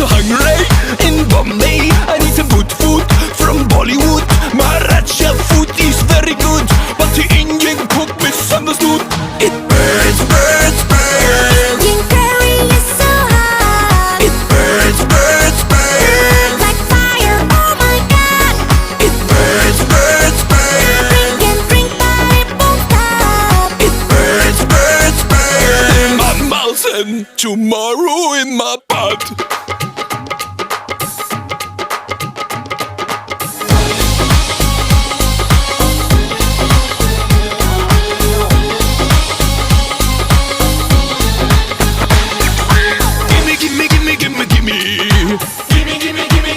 so hungry in Bombay. I need some good food from Bollywood. Maharashtra food is very good, but the Indian cook misunderstood. It burns, burns, burns. Indian curry is so hot. It burns, burns, burns. Like fire, oh my god. It burns, burns, burns. Drink and drink, but it won't stop. It burns, burns, burns. In my mouth and tomorrow in my butt.